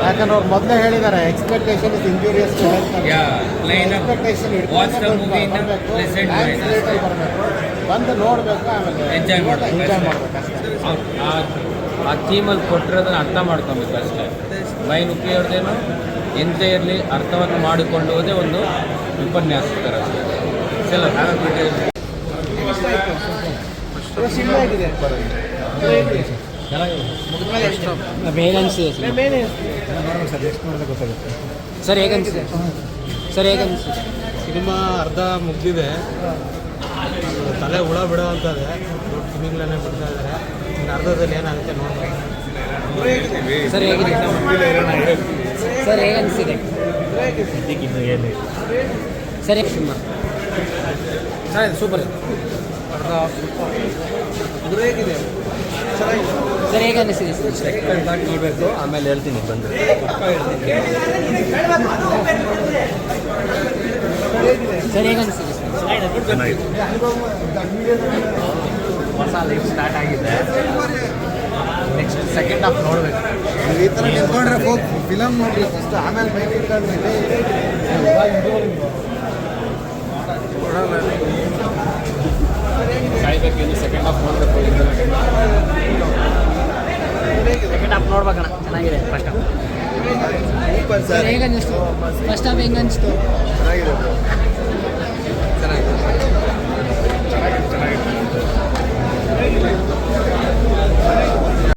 ಯಾಕಂದ್ರೆ ಅವ್ರು ಮೊದಲೇ ಹೇಳಿದ್ದಾರೆ expectation is injurious to health. Expectation ಬರಬೇಕು, ಬಂದು ನೋಡಬೇಕು, ಆಮೇಲೆ ಎಂಜಾಯ್ ಮಾಡಬೇಕು ಅಷ್ಟೇ. ಆ ಥೀಮಲ್ಲಿ ಕೊಟ್ಟಿರೋದನ್ನ ಅರ್ಥ ಮಾಡ್ಕೊಬೇಕು ಅಷ್ಟೇ. ಮೈನ್ ಉಪಯೋಗದೇನು ಎಂದೇ ಇರಲಿ ಅರ್ಥವನ್ನು ಮಾಡಿಕೊಳ್ಳುವುದೇ ಒಂದು ಉಪನ್ಯಾಸಕರ ಸಲ. ಬೇಗ ಅನಿಸಿದೆ ಸರ್, ಹೇಗೆ ಅನಿಸಿದೆ ಸರ್, ಹೇಗೆ ಅನಿಸಿದೆ? ಸಿನಿಮಾ ಅರ್ಧ ಮುಗಿದಿದೆ, ತಲೆ ಹುಳ ಬಿಡೋವಂಥದ್ದೇ, ದೊಡ್ಡ ತಿಮಿಂಗ್ಲೇ ಬಿಡ್ತಾ ಇದ್ದಾರೆ. ಇನ್ನು ಅರ್ಧದಲ್ಲಿ ಏನಾಗುತ್ತೆ ನೋಡ್ಬೇಕು ಸರ್. ಹೇಗಿದೆ ಸರ್, ಹೇಗೆ ಅನಿಸಿದೆ ಸರ್? ಸಿನಿಮಾ ಸೂಪರ್ ಹೇಗಿದೆ ಸರ್, ಹೇಗೆ ಅನಿಸಿದೆ ಸರ್? ಸೆಕೆಂಡ್ ಪಾರ್ಟ್ ನೋಡಬೇಕು, ಆಮೇಲೆ ಹೇಳ್ತೀನಿ ಬಂದರೆ. ಸರ್, ಹೇಗೆ ಅನಿಸಿದೆ ಹೊಸ ಲೈಫ್ ಸ್ಟಾರ್ಟ್ ಆಗಿದೆ. ನೆಕ್ಸ್ಟ್ ಸೆಕೆಂಡ್ ಹಾಫ್ ನೋಡಬೇಕು. ಈ ಥರ ನಿಂತ್ಕೊಂಡ್ರೆ ಫಿಲಮ್ ನೋಡ್ರಿ ಫಸ್ಟ್, ಆಮೇಲೆ ಮೈಕ್ ಇಟ್ಕೊಂಡ್ಮೇಲೆ ಕಾಯ್ಬೇಕು. ಸೆಕೆಂಡ್ ಹಾಫ್ ನೋಡಬೇಕು. ಸೆಕೆಂಡ್ ಹಾಫ್ ನೋಡ್ಬೇಕಣ್ಣ, ಚೆನ್ನಾಗಿದೆ. ಫಸ್ಟ್ ಹಾಫ್ ಸರ್ ಹೇಗೆ ಅನ್ನಿಸ್ತು? ಫಸ್ಟ್ ಹಾಫ್ ಹೆಂಗೆ ಅನಿಸ್ತು? ಚೆನ್ನಾಗಿದೆ.